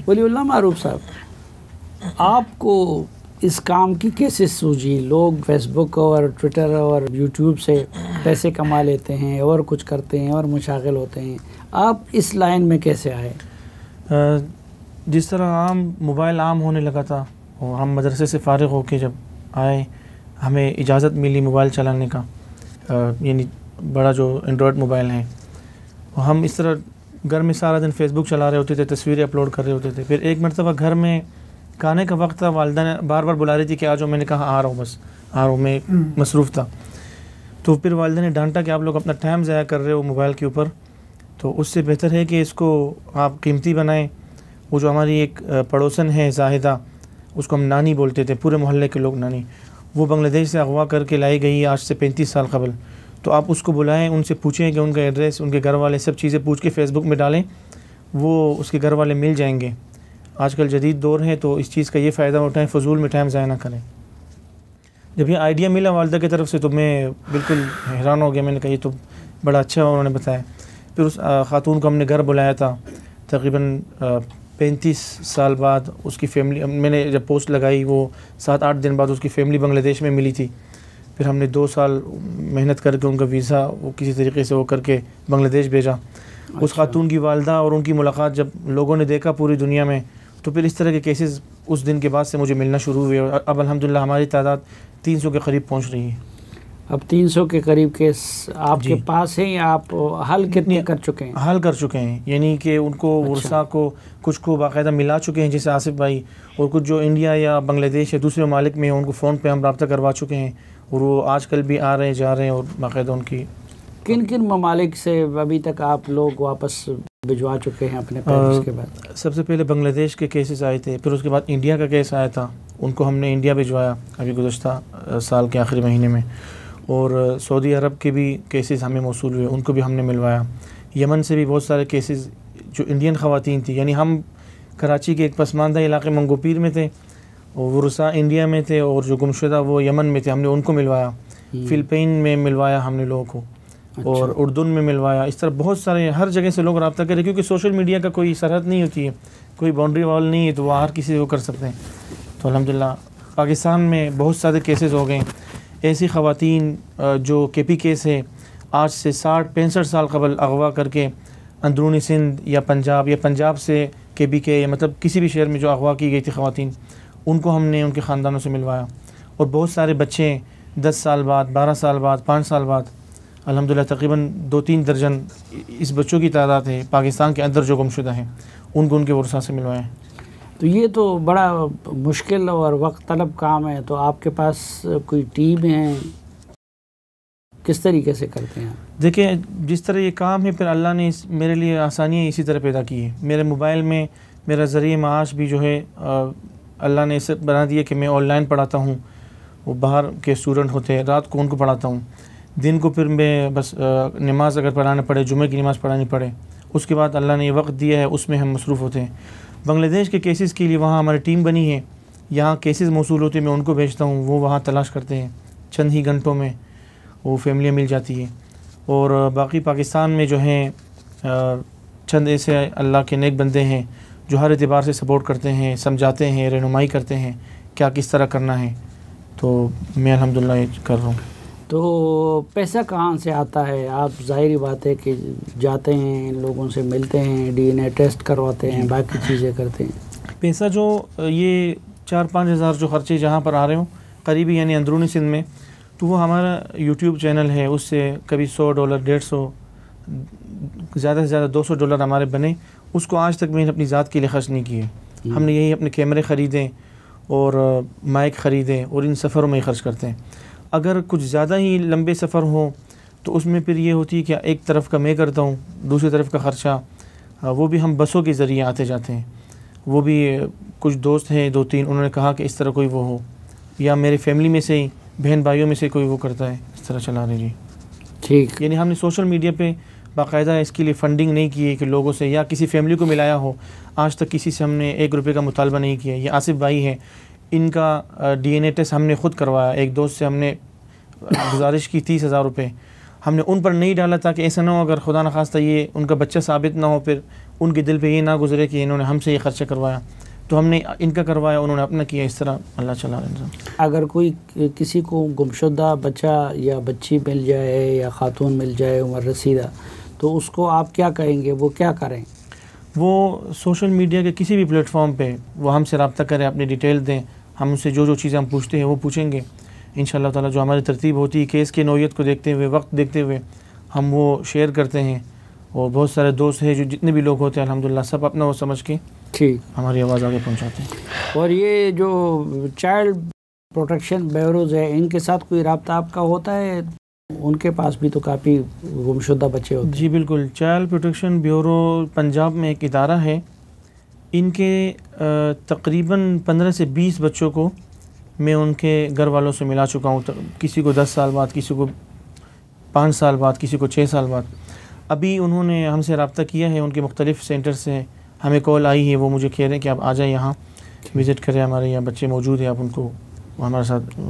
ولی اللہ معروف صاحب، آپ کو اس کام کی کیسے سوجی؟ لوگ فیس بک اور ٹویٹر اور یوٹیوب سے پیسے کما لیتے ہیں اور کچھ کرتے ہیں اور مشاغل ہوتے ہیں، آپ اس لائن میں کیسے آئے؟ جس طرح موبائل عام ہونے لگا تھا اور ہم مدرسے سے فارغ ہو کے جب آئے، ہمیں اجازت ملی موبائل چلانے کا، یعنی بڑا جو اینڈرائڈ موبائل ہیں، ہم اس طرح گھر میں سارا دن فیس بک چلا رہے ہوتے تھے، تصویریں اپلوڈ کر رہے ہوتے تھے۔ پھر ایک مرتبہ گھر میں کھانے کا وقت تھا، والدہ نے بار بار بلا رہی تھی کہ آ جاؤ، میں نے کہا آ رہا ہوں، بس آ رہا ہوں، میں مصروف تھا۔ تو پھر والدہ نے ڈانٹا کہ آپ لوگ اپنا ٹائم ضائع کر رہے ہو موبائل کے اوپر، تو اس سے بہتر ہے کہ اس کو آپ قیمتی بنائیں۔ وہ جو ہماری ایک پڑوسن ہے زاہدہ، اس کو ہم نانی بولتے تھے، پورے محلے کے لوگ نانی، وہ بنگلہ دیش سے اغوا کر کے لائی گئی آج سے 35 سال قبل۔ تو آپ اس کو بلائیں، ان سے پوچھیں کہ ان کا ایڈریس، ان کے گھر والے، سب چیزیں پوچھ کے فیس بک میں ڈالیں، وہ اس کے گھر والے مل جائیں گے۔ آج کل جدید دور ہے تو اس چیز کا یہ فائدہ اٹھائیں، فضول میں ٹائم ضائع نہ کریں۔ جب یہ آئیڈیا ملا والدہ کی طرف سے تو میں بالکل حیران ہو گیا، میں نے کہا یہ تو بڑا اچھا انہوں نے بتایا۔ پھر اس خاتون کو ہم نے گھر بلایا تھا، تقریباً 35 سال بعد اس کی فیملی، میں نے جب پوسٹ لگائی وہ 7-8 دن بعد اس کی فیملی بنگلہ دیش میں ملی تھی۔ پھر ہم نے 2 سال محنت کر کے ان کا ویزا وہ کسی طریقے سے وہ کر کے بنگلہ دیش بھیجا۔ اس خاتون کی والدہ اور ان کی ملاقات جب لوگوں نے دیکھا پوری دنیا میں، تو پھر اس طرح کے کیسز اس دن کے بعد سے مجھے ملنا شروع ہوئے، اور اب الحمدللہ ہماری تعداد 300 کے قریب پہنچ رہی ہے۔ اب 300 کے قریب کیس آپ کے پاس ہیں، یا آپ حل کتنے کر چکے ہیں؟ حل کر چکے ہیں، یعنی کہ ان کو ورثاء کو کچھ کو باقاعدہ ملا چکے ہیں جیسے آصف بھائی، اور کچھ جو انڈیا یا بنگلہ دیش یا دوسرے ممالک میں ہیں ان کو فون پہ ہم رابطہ کروا چکے ہیں، اور وہ آج کل بھی آ رہے ہیں جا رہے ہیں، اور باقاعدہ ان کی کن کن ممالک سے ابھی تک آپ لوگ واپس بھجوا چکے ہیں اپنے پیرنٹس کے بعد؟ سب سے پہلے بنگلہ دیش کے کیسز آئے تھے، پھر اس کے بعد انڈیا کا کیس آیا تھا، ان کو ہم نے انڈیا بھجوایا ابھی گزشتہ سال کے آخری مہینے میں، اور سعودی عرب کے بھی کیسز ہمیں موصول ہوئے، ان کو بھی ہم نے ملوایا۔ یمن سے بھی بہت سارے کیسز جو انڈین خواتین تھیں، یعنی ہم کراچی کے ایک پسماندہ علاقے منگو پیر میں تھے، اور ورثاء انڈیا میں تھے، اور جو گمشدہ وہ یمن میں تھے، ہم نے ان کو ملوایا۔ فلپین میں ملوایا ہم نے لوگوں کو، اور اردن میں ملوایا۔ اس طرح بہت سارے ہر جگہ سے لوگ رابطہ کریں، کیونکہ سوشل میڈیا کا کوئی سرحد نہیں ہوتی ہے، کوئی باؤنڈری وال نہیں ہے، تو وہ ہر کسی کو کر سکتے ہیں۔ تو الحمدللہ پاکستان میں بہت سارے کیسز ہو گئے، ایسی خواتین جو کے پی کیس ہے، آج سے 60-65 سال قبل اغوا کر کے اندرونی سندھ یا پنجاب سے کے پی کے، یا مطلب کسی بھی شہر میں جو اغوا کی گئی تھی خواتین، ان کو ہم نے ان کے خاندانوں سے ملوایا۔ اور بہت سارے بچے 10 سال بعد، 12 سال بعد، 5 سال بعد، الحمدللہ تقریباً 2-3 درجن اس بچوں کی تعداد ہے پاکستان کے اندر جو گمشدہ ہیں، ان کو ان کے ورثاء سے ملوائے ہیں۔ تو یہ تو بڑا مشکل اور وقت طلب کام ہے، تو آپ کے پاس کوئی ٹیم ہے، کس طریقے سے کرتے ہیں؟ دیکھیں جس طرح یہ کام ہے، پھر اللہ نے میرے لیے آسانیاں اسی طرح پیدا کی ہے۔ میرے موبائل میں میرا ذریعہ معاش بھی جو ہے اللہ نے اسے بنا دیا کہ میں آن لائن پڑھاتا ہوں، وہ باہر کے اسٹوڈنٹ ہوتے ہیں، رات کو ان کو پڑھاتا ہوں، دن کو پھر میں بس نماز اگر پڑھانا پڑے، جمعہ کی نماز پڑھانی پڑے، اس کے بعد اللہ نے یہ وقت دیا ہے، اس میں ہم مصروف ہوتے ہیں۔ بنگلہ دیش کے کیسز کے لیے وہاں ہماری ٹیم بنی ہے، یہاں کیسز موصول ہوتے ہیں، میں ان کو بھیجتا ہوں، وہ وہاں تلاش کرتے ہیں، چند ہی گھنٹوں میں وہ فیملیاں مل جاتی ہے۔ اور باقی پاکستان میں جو ہیں چند ایسے اللہ کے نیک بندے ہیں جو ہر اعتبار سے سپورٹ کرتے ہیں، سمجھاتے ہیں، رہنمائی کرتے ہیں کیا کس طرح کرنا ہے، تو میں الحمدللہ یہ کر رہا ہوں۔ تو پیسہ کہاں سے آتا ہے؟ آپ ظاہری بات ہے کہ جاتے ہیں، لوگوں سے ملتے ہیں، ڈی این اے ٹیسٹ کرواتے ہیں، باقی چیزیں کرتے ہیں۔ پیسہ جو یہ 4-5 ہزار جو خرچے جہاں پر آ رہے ہوں قریبی، یعنی اندرونی سندھ میں، تو وہ ہمارا یوٹیوب چینل ہے، اس سے کبھی $100، $150، زیادہ سے زیادہ $200 ہمارے بنے۔ اس کو آج تک میں نے اپنی ذات کے لیے خرچ نہیں کیے، ہم نے یہی اپنے کیمرے خریدیں اور مائک خریدیں اور ان سفروں میں ہی خرچ کرتے ہیں۔ اگر کچھ زیادہ ہی لمبے سفر ہوں تو اس میں پھر یہ ہوتی ہے کہ ایک طرف کا میں کرتا ہوں، دوسری طرف کا خرچہ وہ بھی ہم بسوں کے ذریعے آتے جاتے ہیں۔ وہ بھی کچھ دوست ہیں 2-3، انہوں نے کہا کہ اس طرح کوئی وہ ہو، یا میری فیملی میں سے ہی بہن بھائیوں میں سے کوئی وہ کرتا ہے، اس طرح چلا رہے۔ جی ٹھیک، یعنی ہم نے سوشل میڈیا پہ باقاعدہ اس کے لیے فنڈنگ نہیں کی ہے کہ لوگوں سے یا کسی فیملی کو ملایا ہو، آج تک کسی سے ہم نے $1 کا مطالبہ نہیں کیا۔ یہ آصف بھائی ہیں، ان کا ڈی این اے ٹیسٹ ہم نے خود کروایا، ایک دوست سے ہم نے گزارش کی $30,000 ہم نے ان پر نہیں ڈالا تاکہ ایسا نہ ہو اگر خدا نخواستہ یہ ان کا بچہ ثابت نہ ہو، پھر ان کے دل پہ یہ نہ گزرے کہ انہوں نے ہم سے یہ خرچہ کروایا، تو ہم نے ان کا کروایا، انہوں نے اپنا کیا، اس طرح اللہ چلا رہا ہے۔ اگر کوئی کسی کو گمشدہ بچہ یا بچی مل جائے یا خاتون مل جائے عمر رسیدہ، تو اس کو آپ کیا کہیں گے، وہ کیا کریں؟ وہ سوشل میڈیا کے کسی بھی پلیٹ فارم پہ وہ ہم سے رابطہ کریں، اپنی ڈیٹیل دیں، ہم ان سے جو چیزیں ہم پوچھتے ہیں وہ پوچھیں گے انشاءاللہ تعالیٰ۔ جو ہماری ترتیب ہوتی ہے کیس کی نوعیت کو دیکھتے ہوئے، وقت دیکھتے ہوئے ہم وہ شیئر کرتے ہیں، اور بہت سارے دوست ہیں جو جتنے بھی لوگ ہوتے ہیں الحمدللہ سب اپنا وہ سمجھ کے ٹھیک ہماری آواز آگے پہنچاتے ہیں۔ اور یہ جو چائلڈ پروٹیکشن بیوروز ہے، ان کے ساتھ کوئی رابطہ آپ کا ہوتا ہے؟ ان کے پاس بھی تو کافی گمشدہ بچے ہوتے ہیں۔ جی بالکل، چائلڈ پروٹیکشن بیورو پنجاب میں ایک ادارہ ہے، ان کے تقریباً 15 سے 20 بچوں کو میں ان کے گھر والوں سے ملا چکا ہوں، کسی کو 10 سال بعد، کسی کو 5 سال بعد، کسی کو 6 سال بعد۔ ابھی انہوں نے ہم سے رابطہ کیا ہے، ان کے مختلف سینٹر سے ہمیں کال آئی ہے، وہ مجھے کہہ رہے ہیں کہ آپ آ جائیں یہاں وزٹ کریں، ہمارے یہاں بچے موجود ہیں، آپ ان کو ہمارے ساتھ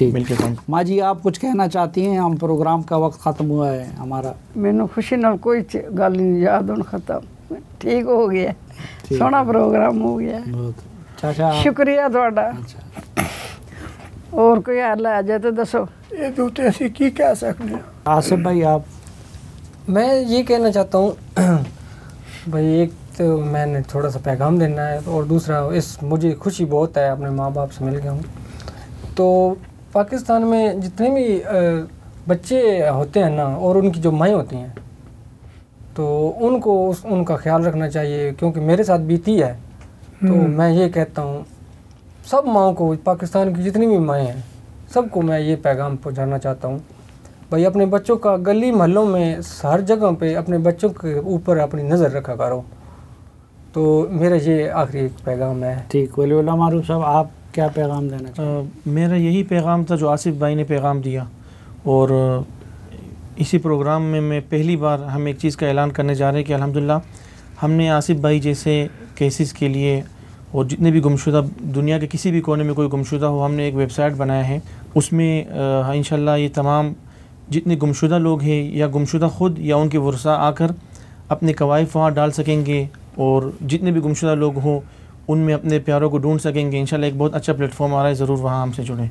مل کے کام۔ ماں جی آپ کچھ کہنا چاہتی ہیں؟ ہم پروگرام کا وقت ختم ہوا ہے ہمارا۔ مینوں خوشی نال کوئی گل نہیں یاد ہن ختم، ٹھیک ہو گیا، سونا پروگرام ہو گیا۔ چاچا شکریہ تہاڈا۔ اور کوئی حل ہے جے تے دسو۔ یہ تو اسی کی کہہ سکتے ہیں۔ آصف بھائی آپ؟ میں یہ کہنا چاہتا ہوں بھائی، ایک تو میں نے تھوڑا سا پیغام دینا ہے، اور دوسرا مجھے خوشی بہت ہے، اپنے ماں باپ سے مل گیا ہوں۔ تو پاکستان میں جتنے بھی بچے ہوتے ہیں نا، اور ان کی جو مائیں ہوتی ہیں، تو ان کو ان کا خیال رکھنا چاہیے، کیونکہ میرے ساتھ بیتی ہے۔ تو میں یہ کہتا ہوں سب ماؤں کو، پاکستان کی جتنی بھی مائیں ہیں سب کو میں یہ پیغام پہنچانا چاہتا ہوں، بھائی اپنے بچوں کا گلی محلوں میں ہر جگہ پہ اپنے بچوں کے اوپر اپنی نظر رکھا کرو۔ تو میرا یہ آخری ایک پیغام ہے۔ ٹھیک، ولی اللہ معروف صاحب آپ کیا پیغام دینا چاہتے؟ میرا یہی پیغام تھا جو آصف بھائی نے پیغام دیا، اور اسی پروگرام میں پہلی بار ہم ایک چیز کا اعلان کرنے جا رہے ہیں کہ الحمدللہ ہم نے آصف بھائی جیسے کیسز کے لیے، اور جتنے بھی گمشدہ دنیا کے کسی بھی کونے میں کوئی گمشدہ ہو، ہم نے ایک ویب سائٹ بنایا ہے، اس میں انشاءاللہ یہ تمام جتنے گمشدہ لوگ ہیں یا گمشدہ خود یا ان کے ورثاء آ کر اپنے کوائف وہاں ڈال سکیں گے، اور جتنے بھی گمشدہ لوگ ہوں ان میں اپنے پیاروں کو ڈھونڈ سکیں گے۔ انشاءاللہ ایک بہت اچھا پلیٹ فارم آ رہا ہے، ضرور وہاں ہم سے جڑیں۔